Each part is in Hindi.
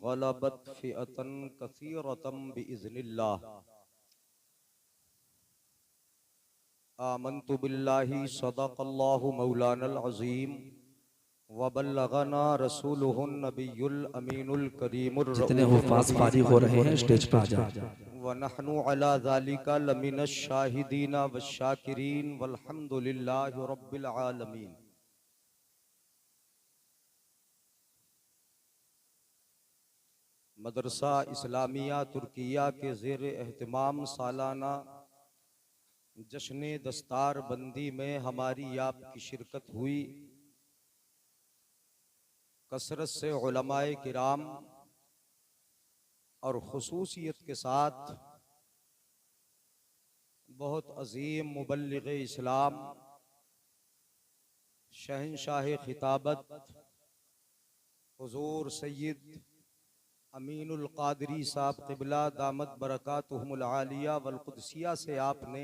गलबत फ़िअतन कसीरतम बिइज़्निल्लाह। आमन्तु बिल्लाहि सदक़ल्लाहु मौलानल अज़ीम व बल्लगना रसूलुहुन नबियुल अमीनुल करीमुर जितने हुफ़ाज़ फारिग हो रहे हैं स्टेज पर आ जाओ। व नहनु अला ज़ालिका लमिनश शाहिदीना वश्शाकिरीन वल्हम्दुलिल्लाहि रब्बिल आलमीन। मदरसा इस्लामिया तुर्किया के ज़ेर एहतमाम सालाना जश्न दस्तार बंदी में हमारी आपकी शिरकत हुई। कसरत से उलमाए किराम और खुसूसियत के साथ बहुत अजीम मुबल्लिग़ इस्लाम शहंशाह खिताबत हुजूर सैयद अमीनुल क़ादरी साहब क़िबला दामत बरकातुहुमुल आलिया वल क़ुदसिया से आपने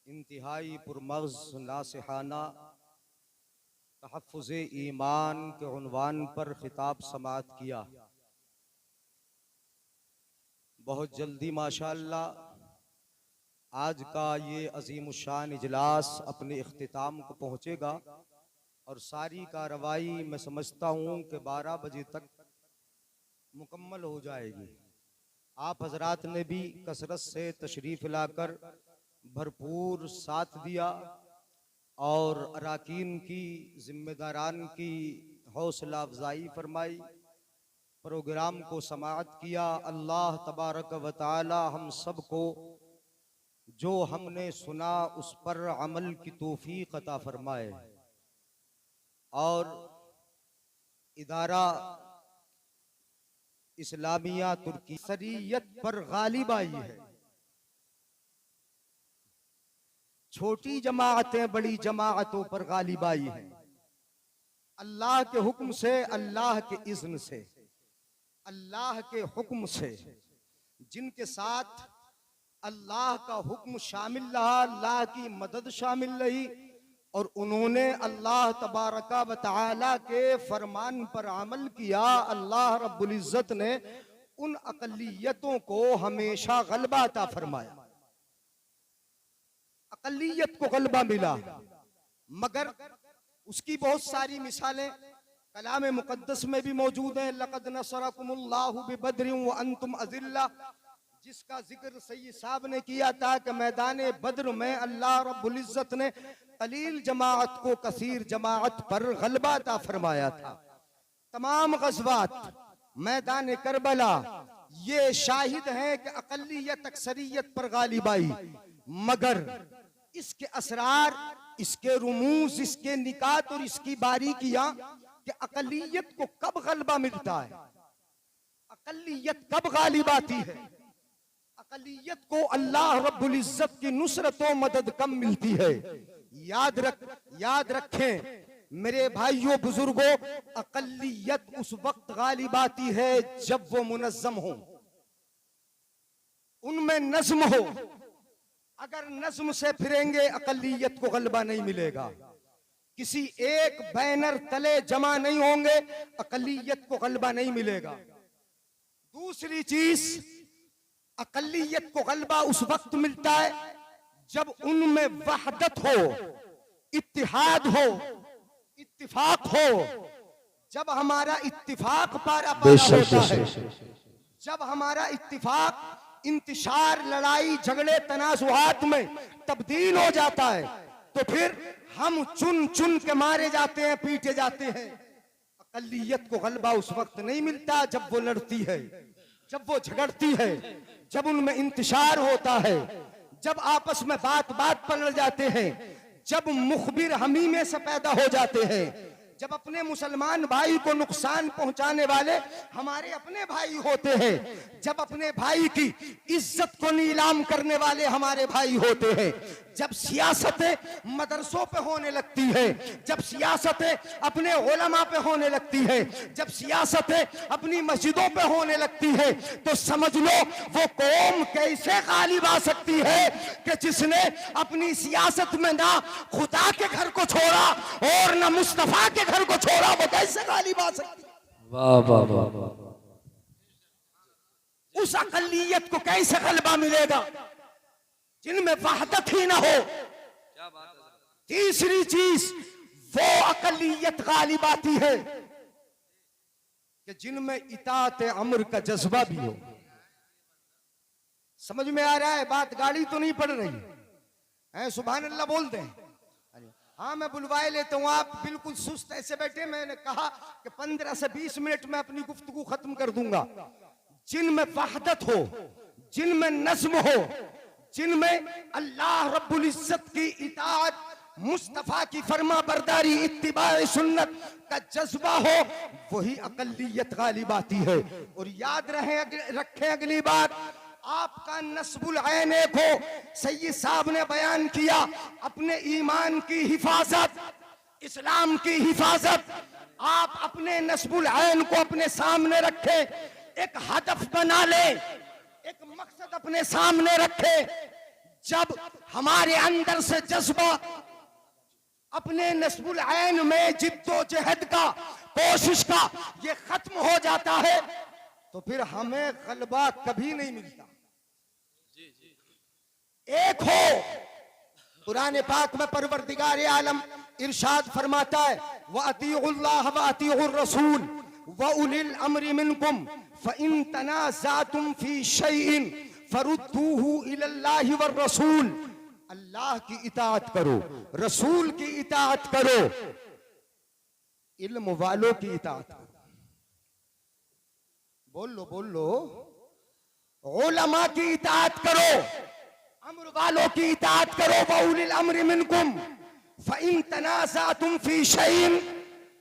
इंतहाई पुरमग़ज़ नासिहाना तहफ़्फ़ुज़े ईमान के उन्वान पर खिताब समाअत किया। बहुत जल्दी माशाअल्लाह आज का ये अज़ीमुश्शान इजलास अपने इख्तिताम को पहुँचेगा और सारी कार्रवाई मैं समझता हूँ कि 12 बजे तक मुकम्मल हो जाएगी। आप हजरात ने भी कसरत से तशरीफ़ लाकर भरपूर साथ दिया और अराकीन की जिम्मेदारान की हौसला अफजाई फरमाई, प्रोग्राम को समाअत किया। अल्लाह तबारक व तआला हम सब को जो हमने सुना उस पर अमल की तौफीक अता फरमाए और इदारा इस्लामिया तुर्की शरीयत पर गालिब आई है। छोटी जमाअतें बड़ी जमाअतों पर गालिब आई हैं। अल्लाह के हुक्म से, अल्लाह के इज़्न से, अल्लाह के हुक्म से जिनके साथ अल्लाह का हुक्म शामिल रहा, अल्लाह की मदद शामिल रही और उन्होंने अल्लाह तबारका व तआला के फरमान पर अमल किया, अल्लाह रब्बुल इज़्ज़त ने उन अक़लियतों को हमेशा गलबा अता फरमाया। अक़लियत को गलबा मिला, मगर उसकी बहुत सारी मिसालें कलाम मुक़द्दस में भी मौजूद हैं। लक़द नसरकुमुल्लाहु बिबद्रिन व अंतुम अज़िल्ला, जिसका जिक्र सैयद साहब ने किया था कि मैदान बद्र में अल्लाह रब्बुल इज़्ज़त ने कलील जमाअत को कसीर जमाअत पर गलबा अता फरमाया था। तमाम ग़ज़वात, मैदान करबला ये शाहिद हैं कि अक़लियत अक्सरियत पर गालिब आई, मगर इसके असरार, इसके रुमूज़, इसके निकात और इसकी बारीकियां कि अक़लियत को कब गलबा मिलता है, अक़लियत कब गालिब आती है, अक़लियत को अल्लाह रब्बुल इज़्ज़त की नुसरत व मदद कम मिलती है। याद रखें मेरे भाइयों बुजुर्गों, अक़लियत उस वक्त गालिब आती है जब वो मुनज़्ज़म हो, उनमें नज़्म हो। अगर नज़्म से फिरेंगे अक़लियत को गलबा नहीं मिलेगा। किसी एक बैनर तले जमा नहीं होंगे, अक़लियत को गलबा नहीं मिलेगा। दूसरी चीज, अक़लियत को गलबा उस वक्त मिलता है जब उनमें वहदत हो, इत्तिहाद हो, इत्तिफाक हो। जब हमारा इत्तिफाक पारा होता है, जब हमारा इत्तिफाक इंतशार, लड़ाई झगड़े तनाज़ुहात में तब्दील हो जाता है, तो फिर हम चुन चुन के मारे जाते हैं, पीटे जाते हैं। अक़लियत को गलबा उस वक्त नहीं मिलता जब वो लड़ती है, जब वो झगड़ती है, जब उनमें इंतशार होता है, जब आपस में बात बात पर लड़ जाते हैं, जब मुखबिर हमीमे से पैदा हो जाते हैं, जब अपने मुसलमान भाई को नुकसान पहुंचाने वाले हमारे अपने भाई होते हैं, जब अपने भाई की इज्जत को नीलाम करने वाले हमारे भाई होते हैं, जब सियासतें मदरसों पे होने लगती है, जब सियासतें अपने उलमा पे होने लगती है, जब सियासतें अपनी मस्जिदों पे होने लगती है, तो समझ लो वो कौम कैसे गालिब आ सकती है कि जिसने अपनी सियासत में ना खुदा के घर को छोड़ा और ना मुस्तफा के घर को छोड़ा, वो कैसे गालिब आ सकती है। वाह वाह वाह वाह। उस अकलियत को कैसे गलबा मिलेगा जिनमें वहदत ही ना हो। तीसरी चीज वो अकलियत गालिब आती है कि जिनमें इताअत अम्र का जज्बा भी हो। समझ में आ रहा है बात? गाड़ी तो नहीं पड़ रही है, सुभान अल्लाह बोलते हैं। हाँ मैं बुलवाए लेता हूँ, आप बिल्कुल सुस्त ऐसे बैठे। मैंने कहा कि 15 से 20 मिनट में अपनी गुफ्तगू खत्म कर दूंगा। जिनमें वहदत हो, जिनमें नज्म हो, जिनमें अल्लाह रब्बुल इज्जत की इताअत, मुस्तफा की फरमा बरदारी, इत्तिबाए सुन्नत का जज्बा हो, वही अकलियत गालिब आती है। और याद रखें अगली बात, आपका नस्बुल ऐन एक हो। सैयद साहब ने बयान किया अपने ईमान की हिफाजत, इस्लाम की हिफाजत। आप अपने नस्बुल ऐन को अपने सामने रखें, एक हदफ बना लें, एक मकसद अपने सामने रखें। जब हमारे अंदर से जज्बा अपने नस्बुल ऐन में जिद्दोजहद का, कोशिश का ये खत्म हो जाता है तो फिर हमें गलबा कभी नहीं मिलता। एक हो, कुरान पाक में परवरदिगार आलम इरशाद फरमाता है, व अतीउल्लाह व अतीउर रसूल व उलिल अम्रि मिनकुम फ़इन तनाज़अतुम फ़ी शैइन फरुद्दूहु इलल्लाहि वर रसूल। अल्लाह की इताअत करो, रसूल की इताअत करो, इल्म वालों की इताअत करो। बोल लो, उलमा की इताअत करो, अम्र वालों की इताअत करो। व उलिल अम्रि मिनकुम फ़इन तनाज़अतुम फ़ी शैइन।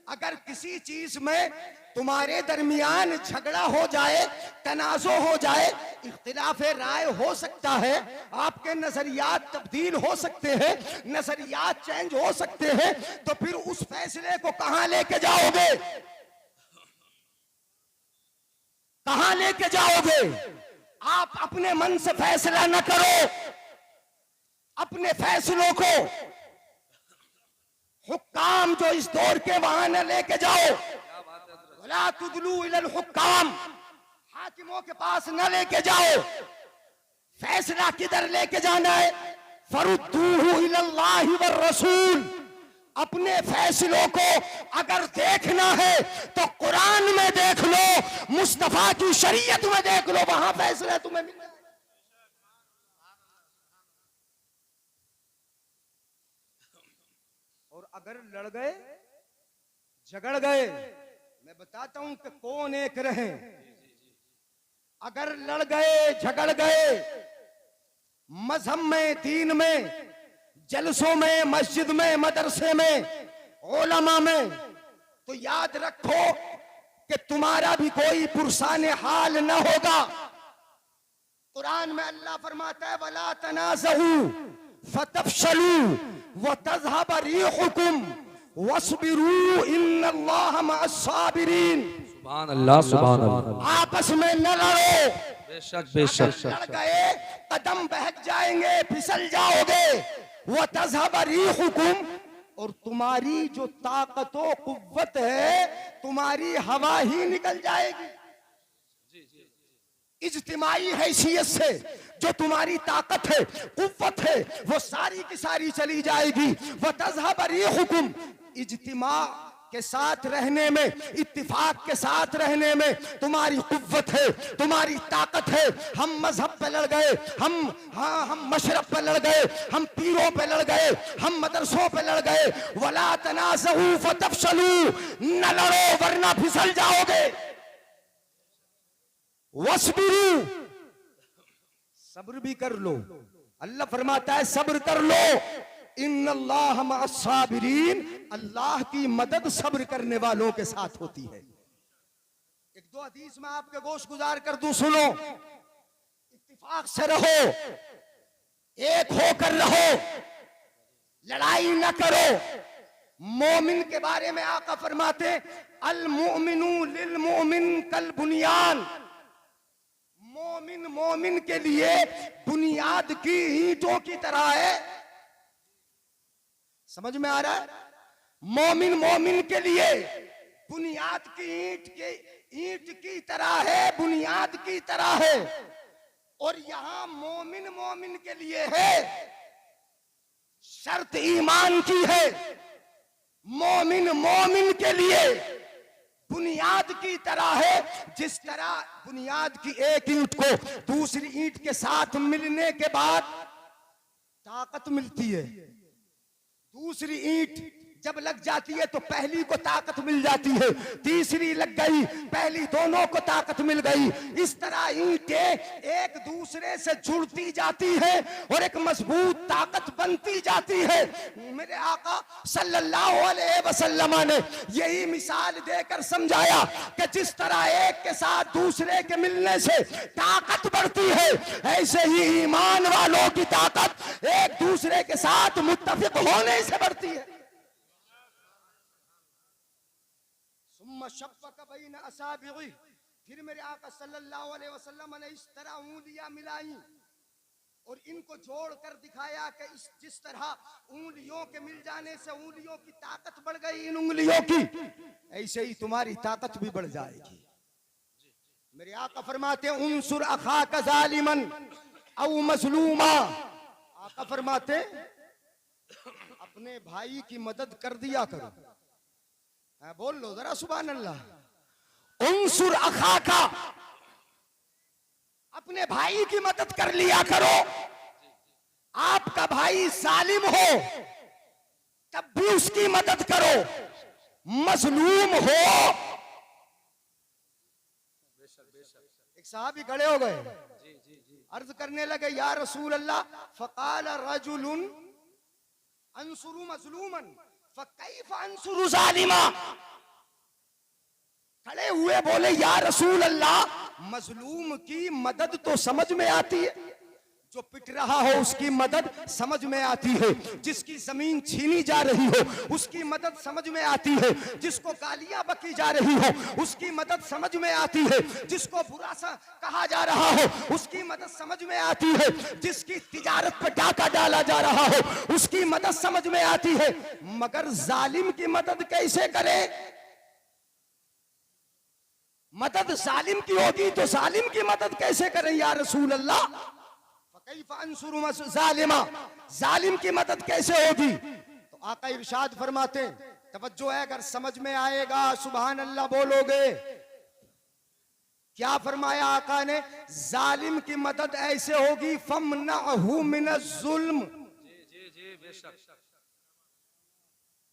अगर किसी चीज में तुम्हारे दरमियान झगड़ा हो जाए, तनाज़ो हो जाए, इख्तिलाफ राय हो सकता है, आपके नजरियात तब्दील हो सकते हैं, नजरियात चेंज हो सकते हैं, तो फिर उस फैसले को कहां लेके जाओगे? कहां लेके जाओगे? आप अपने मन से फैसला न करो, अपने फैसलों को हुक्काम जो इस दौर के वहां न लेके जाओ। वला तुदलू इलल हुक्काम, हाकिमों के पास न लेके जाओ। फैसला किधर लेके जाना है? फरुद्दूहु इलल्लाहि वर रसूल। अपने फैसलों को अगर देखना है तो कुरान में देख लो, मुस्तफा की शरीयत में देख लो, वहां फैसला तुम्हें मिल जाए। और अगर लड़ गए, झगड़ गए, मैं बताता हूं कि कौन एक रहे। अगर लड़ गए, झगड़ गए मजहब में, दीन में, जलसों में, मस्जिद में, मदरसे में, उलमा में, तो याद रखो कि तुम्हारा भी कोई पुरसाने हाल न होगा। कुरान में अल्लाह फरमाता है, वला तनाज़ऊ फतफशलू व तज़हब रिहुकुम वस्बिरू इन्नल्लाह मअस्साबिरीन। सुभान अल्लाह, सुभान अल्लाह। आपस में न लड़ो, बेशक बेशक। लड़ गए कदम बहक जाएंगे, फिसल जाओगे। व तज़हब रिहुकुम, और तुम्हारी जो ताकत व कुव्वत है, तुम्हारी हवा ही निकल जाएगी। इज्तिमाई हैसियत से जो तुम्हारी ताकत है, कुव्वत है, वो सारी की सारी चली जाएगी। व तज़हब रिहुकुम, इज्तिमा के साथ रहने में, इत्तिफाक के साथ रहने में तुम्हारी कुव्वत है, तुम्हारी ताकत है। हम मजहब पे लड़ गए, हम मशरब पे लड़ गए, हम पीरों पे लड़ गए, हम मदरसों पे लड़ गए। वला तनाज़ऊ फतफशलू, न लड़ो वरना फिसल जाओगे। वस्बिरू, सब्र भी कर लो। अल्लाह फरमाता है सब्र कर लो। इन्नल्लाह मअस्साबिरीन, अल्लाह की मदद सब्र करने वालों के साथ होती है। एक दो हदीस में आपके गोश गुजार कर दूं, सुनो। इत्तिफाक से रहो, एक होकर रहो, लड़ाई न करो। मोमिन के बारे में आका फरमाते, अल मुमिनु लिल मुमिन कल बुनियान। मोमिन मोमिन के लिए बुनियाद की ईंटों की तरह है। समझ में आ रहा है? मोमिन मोमिन के लिए बुनियाद की ईंट की तरह है, बुनियाद की तरह है। और यहां मोमिन मोमिन के लिए है, शर्त ईमान की है। मोमिन मोमिन के लिए बुनियाद की तरह है। जिस तरह बुनियाद की एक ईंट को दूसरी ईंट के साथ मिलने के बाद ताकत मिलती है, दूसरी ईंट जब लग जाती है तो पहली को ताकत मिल जाती है, तीसरी लग गई, पहली दोनों को ताकत मिल गई। इस तरह ईंटें एक दूसरे से जुड़ती जाती है और एक मजबूत ताकत बनती जाती है। मेरे आका सल्लल्लाहु अलैहि वसल्लम ने यही मिसाल देकर समझाया कि जिस तरह एक के साथ दूसरे के मिलने से ताकत बढ़ती है, ऐसे ही ईमान वालों की ताकत एक दूसरे के साथ मुत्तफिक होने से बढ़ती है। फिर मेरे आका सल्लल्लाहु अलैहि वसल्लम ने इस तरह उंगलियां मिलाई और इनको जोड़कर दिखाया कि जिस तरह उंगलियों के मिल जाने से उंगलियों की ताकत बढ़ गई इन उंगलियों की, ऐसे ही तुम्हारी ताकत भी बढ़ जाएगी। मेरे आका फरमाते हैं उनसुर अखाका जालिमन औ मजलूमा। आका फरमाते अपने भाई की मदद कर दिया करो। बोल लो जरा सुभान अल्लाह। उनसुर अखाका, अपने भाई की मदद कर लिया करो। आपका भाई जालिम हो तब भी उसकी मदद करो, मजलूम हो। एक साहबी खड़े हो गए, अर्ज करने लगे या रसूल अल्लाह, फकाल रजुलुन अंसुरु मजलूमन फकैफ अंसुरु जालिमा। खड़े हुए बोले या रसूल अल्लाह, मजलूम की मदद तो समझ में आती है, जो पिट रहा हो उसकी मदद समझ में आती है, जिसकी जमीन छीनी जा रही हो उसकी मदद समझ में आती है, जिसको गालियां बकी जा रही हो उसकी मदद समझ में आती है, जिसको बुरा सा कहा जा रहा हो उसकी मदद समझ में आती है, जिसकी तिजारत पर डाका डाला जा रहा हो उसकी मदद समझ में आती है। मगर जालिम की मदद कैसे करें? मदद जालिम की होगी तो जालिम की मदद कैसे करें या रसूल अल्लाह? जालिमा, जालिम की मदद कैसे होगी? तो आका इरशाद फरमाते, तवज्जो है, अगर समझ में आएगा सुभान अल्लाह बोलोगे। क्या फरमाया आका ने? जालिम की मदद ऐसे होगी फमनअहु मिनज़्ज़ुल्म।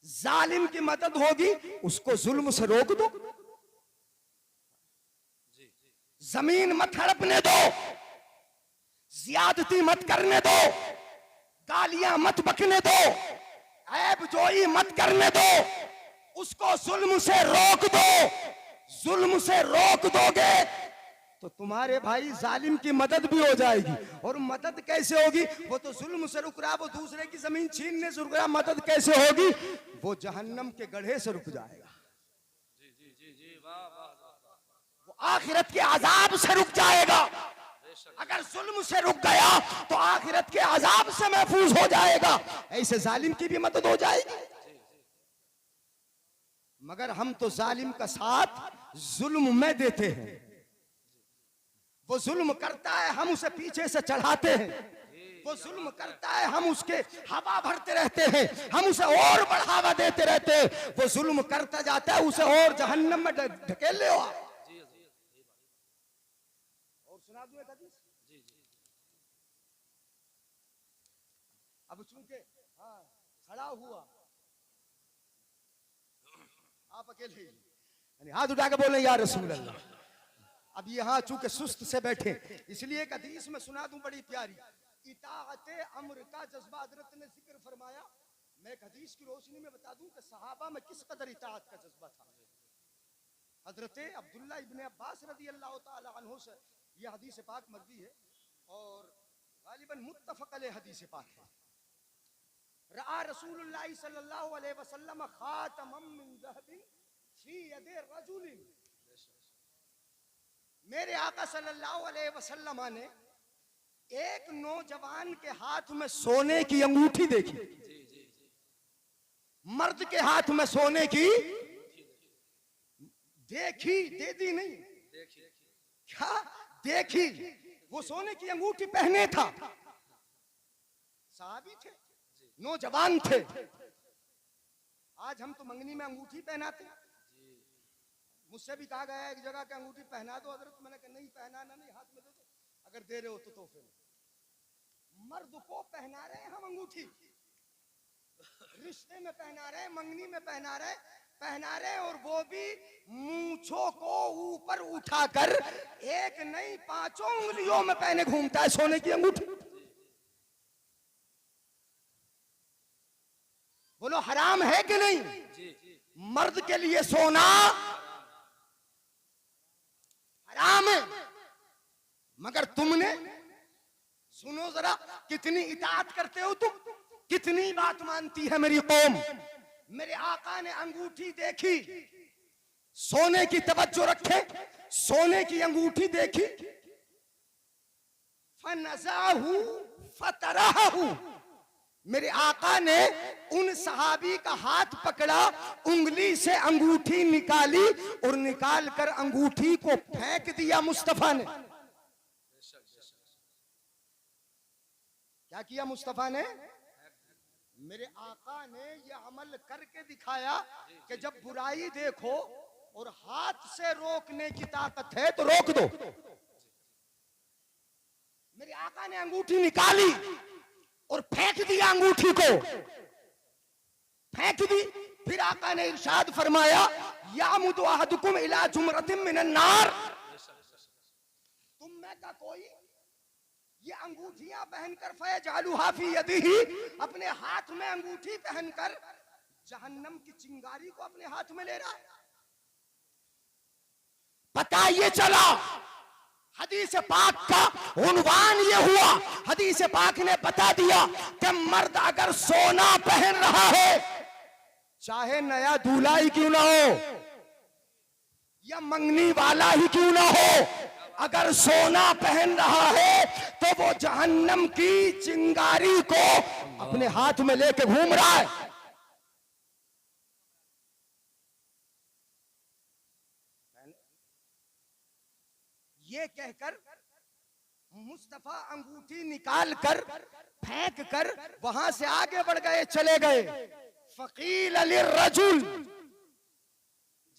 जालिम की मदद होगी उसको जुल्म से रोक दो, जमीन मत हड़पने दो, ज्यादती मत करने दो, गालियां मत बकने दो, ऐब जोई मत करने दो, उसको जुल्म से रोक दो। जुल्म से रोक दोगे तो तुम्हारे भाई जालिम की मदद भी हो जाएगी। और मदद कैसे होगी? वो तो जुल्म से रुक रहा, वो दूसरे की जमीन छीनने से रुक रहा, मदद कैसे होगी? वो जहन्नम के गड्ढे से रुक जाएगा, वो आखिरत के अजाब से रुक जाएगा। अगर जुल्म से रुक गया तो आखिरत के अजाब से महफूज हो जाएगा। ऐसे जालिम की भी मदद हो जाएगी। मगर हम तो जालिम का साथ जुल्म में देते हैं, वो जुल्म करता है हम उसे पीछे से चढ़ाते हैं, वो जुल्म करता है हम उसके हवा भरते रहते हैं, हम उसे और बढ़ावा देते रहते हैं। वो जुल्म करता जाता है, उसे और जहन्नम में ढकेल ले। और सुना दूं एक हदीस। अब चूंकि खड़ा हुआ, आप अकेले हाथ उठा के बोले या रसूल अल्लाह। अब यहाँ चूंकि सुस्त से बैठे, इसलिए एक हदीस में सुना दूं बड़ी प्यारी। इताअते अम्र का जज्बा हजरत ने जिक्र फरमाया। मैं एक हदीस की रोशनी में बता दूं कि सहाबा में किस कदर इताअत का जज्बा था। हजरत अब्दुल्ला इब्ने अब्बास रदी अल्लाह ताला अन्हु से यह हदीस पाक मरवी है और गालिबन मुत्तफक अलैह हदीस पाक है। रआ रसूलुल्लाह सल्लल्लाहु अलैहि वसल्लम खातमम मिन ज़हबिन फी यदि रजुलिन। मेरे आका सल्लल्लाहु अलैहि वसल्लम ने एक नौजवान के हाथ में सोने की अंगूठी देखी, मर्द के हाथ में सोने की देखी, दे दी नहीं, क्या देखी? वो सोने की अंगूठी पहने था, साहबी थे, नौजवान थे। आज हम तो मंगनी में अंगूठी पहनाते हैं। मुझसे भी कहा गया एक जगह के अंगूठी पहना दो हजरत, मैंने कहा नहीं पहनाना नहीं, हाथ में दे दो, अगर दे रहे हो तो तोहफे में। मर्द को पहना रहे हैं हम अंगूठी, रिश्ते में पहना रहे, मंगनी में पहना रहे, और वो भी मूंछों को ऊपर उठाकर, एक नहीं 5 उंगलियों में पहने घूमता है सोने की अंगूठी। बोलो हराम है कि नहीं? मर्द के लिए सोना हराम है, मगर तुमने, सुनो जरा, कितनी इताअत करते हो तुम, कितनी बात मानती है मेरी कौम। मेरे आका ने अंगूठी देखी, सोने की तवज्जो रखे, सोने की अंगूठी देखी, फनज़अहु फतरहहु, मेरे आका ने उन सहाबी का हाथ पकड़ा, उंगली से अंगूठी निकाली और निकाल कर अंगूठी को फेंक दिया मुस्तफा ने। क्या किया मुस्तफा ने? मेरे आका ने यह अमल करके दिखाया कि जब बुराई देखो और हाथ से रोकने की ताकत है तो रोक दो। मेरे आका ने अंगूठी निकाली और फेंक दिया, अंगूठी को फेंक दी। फिर आका ने इरशाद फरमाया, यामुदु अहदुकुम इला जुमरतिन मिनन नार, तुम में का कोई ये अंगूठियां पहनकर फयजालुहा फी यदिही, अपने हाथ में अंगूठी पहनकर जहन्नम की चिंगारी को अपने हाथ में ले रहा है। पता ये चला, हदीस पाक का उन्वान ये हुआ, हदीस पाक ने बता दिया कि मर्द अगर सोना पहन रहा है, चाहे नया दूल्हा ही क्यों ना हो या मंगनी वाला ही क्यों ना हो, अगर सोना पहन रहा है तो वो जहन्नम की चिंगारी को अपने हाथ में लेके घूम रहा है। ये कहकर मुस्तफा अंगूठी निकाल कर फेंक कर वहां से आगे बढ़ गए, चले गए। फकील लिर्रजुल,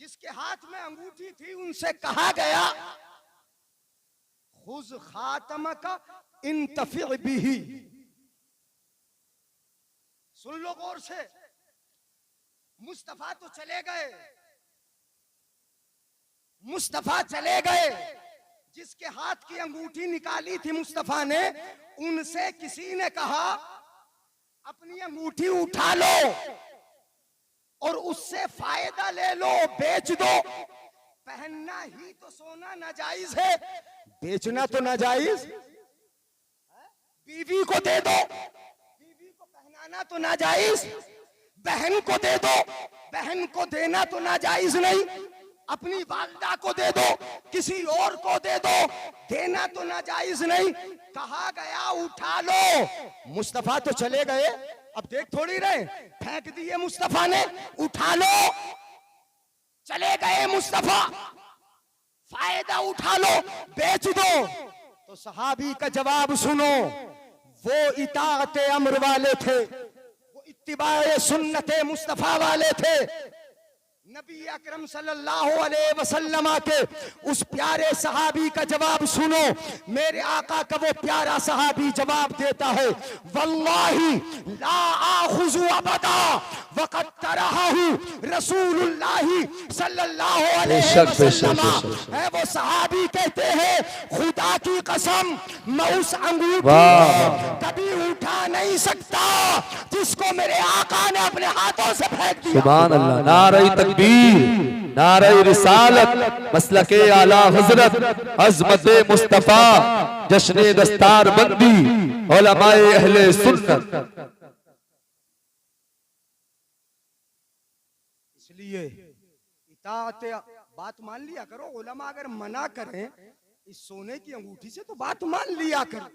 जिसके हाथ में अंगूठी थी उनसे कहा गया, खुज खातमका इंतफि बिही। सुन लो गौर से, मुस्तफा तो चले गए, मुस्तफा चले गए, जिसके हाथ की अंगूठी निकाली थी मुस्तफा ने, उनसे किसी ने कहा अपनी अंगूठी उठा लो और उससे फायदा ले लो, बेच दो। पहनना ही तो सोना नाजायज है, बेचना तो नाजायज। बीवी को दे दो, बीवी को पहनाना तो नाजायज। बहन को दे दो, बहन को देना तो नाजायज नहीं। अपनी वालिदा को दे दो, किसी और को दे दो, देना तो नाजायज नहीं। कहा गया उठा लो। मुस्तफा तो चले गए, अब देख थोड़ी रहे, फेंक दिए मुस्तफा ने, उठा लो। चले गए मुस्तफा, फायदा उठा लो, बेच दो। तो सहाबी का जवाब सुनो, वो इताअत अम्र वाले थे, वो इत्तिबाए सुन्नत मुस्तफा वाले थे। नबी अकरम सल्लल्लाहु अलैहि वसल्लम के उस प्यारे सहाबी का जवाब सुनो। मेरे आका का वो प्यारा सहाबी जवाब देता है, वल्लाही ला आखुजु अबदा वक़द तरहहु रसूलुल्लाही सल्लल्लाहु अलैहि वसल्लम। है वो सहाबी कहते हैं, खुदा की कसम मैं उस अंगूठी को कभी उठा नहीं सकता जिसको मेरे आका ने अपने हाथों से फेंक दिया। सुभान अल्लाह। नारे तकबीर, नारे रिसालत, मसलके आला हजरत, अज़मते मुस्तफा, जश्ने दस्तार बंदी, उलमाए अहले सुन्नत। इसलिए इताअत, बात मान लिया करो। उलमा अगर मना करें इस सोने की अंगूठी से तो बात मान लिया करो।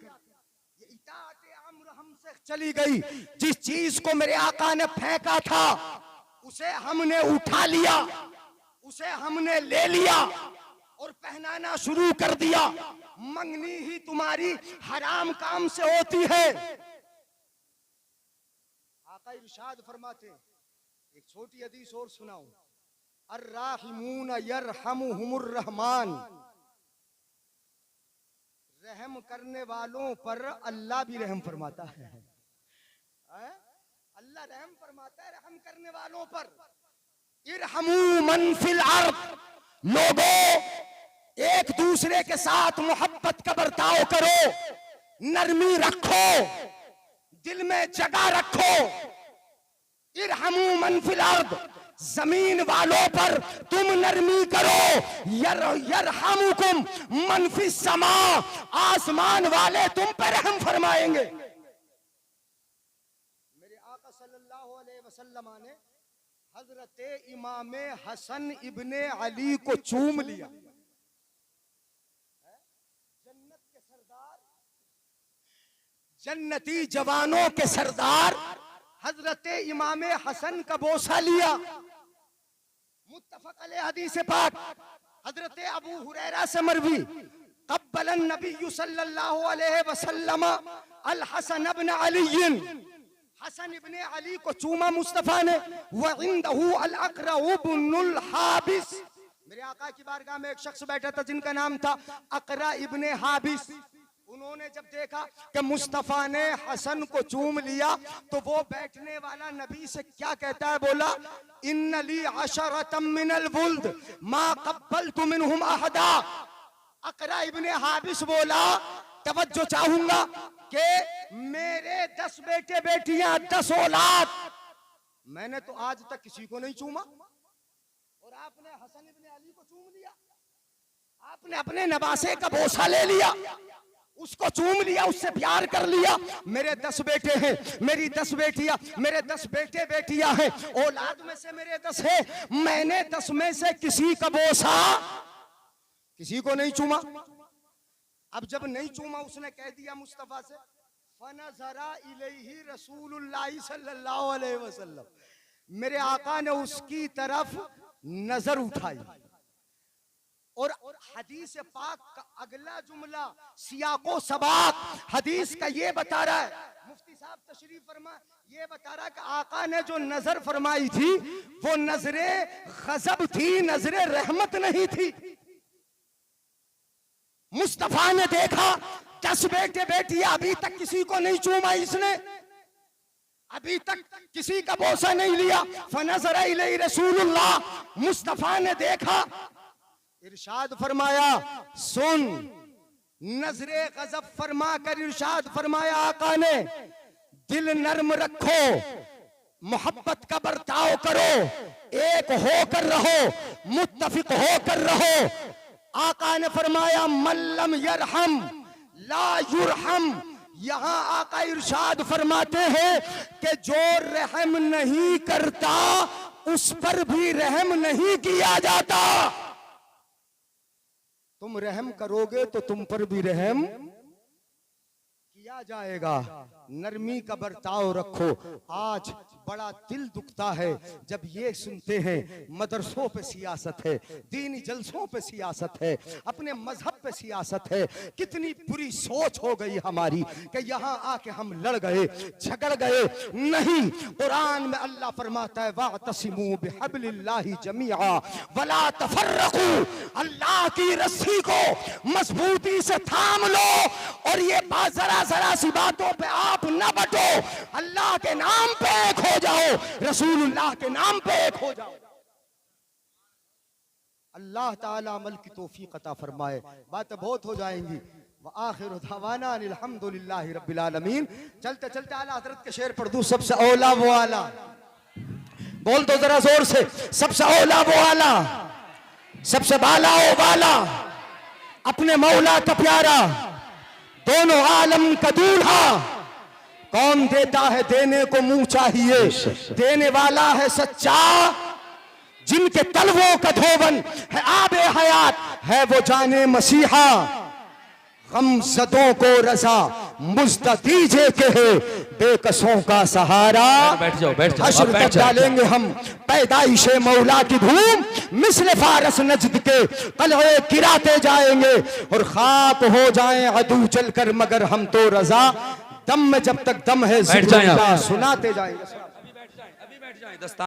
ये इताअत अम्र हमसे चली गई। जिस चीज को मेरे आका ने फेंका था उसे हमने उठा लिया, उसे हमने ले लिया और पहनाना शुरू कर दिया। मंगनी ही तुम्हारी हराम काम से होती है। आका इरशाद फरमाते हैं, एक छोटी हदीस और सुनाऊं, अर्राहिमून यरहमुहुमुर रहमान, रहम करने वालों पर अल्लाह भी रहम फरमाता है। अल्लाह रहम फरमाता है रहम करने वालों पर। इरहमू मन फिल अर्द, लोगों एक दूसरे के साथ मोहब्बत का बर्ताव करो, नरमी रखो, दिल में जगह रखो। इरहमू मन फिल अर्द, जमीन वालों पर तुम नरमी करो। यरहमुकुम मन फिस समा, आसमान वाले तुम पर रहम फरमाएंगे। मेरे आका सल्लल्लाहु अलैहि वसल्लम ने हजरत इमाम हसन इब्ने अली को चूम लिया। जन्नत के सरदार, जन्नती जवानों के सरदार हजरत इमाम हसन का बोसा लिया। मुत्तफक अलैह हदीस पाक हजरत अबू हुरैरा से मरवी, क़ब्बलन नबी सल्लल्लाहु अलैहि वसल्लम अल हसन इब्न अली, हसन इब्ने अली को चूमा मुस्तफा ने। व इंदहु अल अक़रा इब्नुल हाबिस, मेरे आका की बारगाह में एक शख्स बैठा था जिनका नाम था अक़रा इब्ने हाबिस। उन्होंने जब देखा कि मुस्तफा ने हसन को चूम लिया तो वो बैठने वाला नबी से क्या कहता है, बोला इन्न ली अशरतम मिनल वुल्द मा क़ब्बलतु मिनहुम अहदा। अक़रा इब्ने हाबिस बोला, तवज्जो चाहूंगा कि मेरे 10 बेटे बेटियां, 10 औलाद, मैंने तो आज तक किसी को नहीं चूमा और आपने हसन इब्ने अली को चूम लिया। आपने अपने नवासे का बोसा ले लिया, उसको चूम लिया, उससे प्यार कर लिया। मेरे 10 बेटे हैं, मेरी 10 बेटियां, मेरे 10 बेटे बेटियां हैं, औलाद में से मेरे 10 है, मैंने 10 में से किसी का बोसा किसी को नहीं चूमा। अब जब नहीं चूमा उसने कह दिया मुस्तफा से, फनज़रा इलैहि रसूलुल्लाह सल्लल्लाहु अलैहि वसल्लम, मेरे आका ने उसकी तरफ नजर उठाई। और हदीस पाक का अगला जुमला सियाको सबाक हदीस का ये बता रहा है, मुफ्ती साहब तशरीफ फरमा, ये बता रहा है कि आका ने जो नजर फरमाई थी वो नजरे गजब थी, नजरे रहमत नहीं थी। मुस्तफा ने देखा 10 बेटे बेटियां, अभी तक किसी को नहीं चूमा इसने, अभी तक किसी का बोसा नहीं लिया। फनज़रा इलैहि रसूलुल्लाह, मुस्तफा ने देखा, इरशाद फरमाया, सुन, नजरे गजब फरमा कर इरशाद फरमाया आका ने, दिल नर्म रखो, मोहब्बत का बर्ताव करो, एक होकर रहो, मुत्तफिक होकर रहो। आका ने फरमाया मल्लम यरहम ला युरहम। यहां आका इरशाद फरमाते हैं कि जो रहम नहीं करता उस पर भी रहम नहीं किया जाता। तुम रहम करोगे तो तुम पर भी रहम किया जाएगा। नरमी का बर्ताव रखो। आज बड़ा दिल दुखता है जब ये सुनते हैं मदरसों पे सियासत है, दीनी जलसों पे सियासत है, अपने मजहब पे सियासत है। कितनी बुरी सोच हो गई हमारी कि यहाँ आके हम लड़ गए, झगड़ गए। नहीं, कुरान में अल्लाह फरमाता है वातसिमू बिहब्लिल्लाहि जमीआ वला तफर्रकू, अल्लाह की रस्सी को मजबूती से थाम लो और ये जरा जरा सी बातों पे आप न बटो। अल्लाह के नाम पे एक हो जाओ, रसूलुल्लाह के नाम पे एक हो जाओ। अल्लाह ताला अमल की तौफीक अता फरमाए। बातें बहुत हो जाएंगी। व आखिर दवाना अल्हम्दुलिल्लाहि रब्बिल आलमीन। चलते चलते आला हजरत के शेर पढ़ दूं, सबसे औला वो आला, बोल दो जरा जोर से, सबसे औला वो आला, सबसे बाला ओ बाला, अपने मौला का प्यारा, दोनों आलम का दूल्हा। कौन देता है देने को मुंह चाहिए, देने वाला है सच्चा, जिनके तलवों का धोवन है आबे हयात, है वो जाने मसीहा। गमज़दों को रजा मुज़्द दीजे के है, बेकसों का सहारा। बैठ जाओ, बैठ जाओ, हश्र आप बैठ तक जाओ। डालेंगे हम पैदाइशे मौला की धूम, मिस्ल फारस नजद के कलहे गिराते जाएंगे और खाक हो जाएं अदू चलकर मगर हम तो रजा, दम में जब तक दम है बैठ जाएं आप। जिक्र सुनाते जाएंगे। अभी बैठ जाएं, दस्तार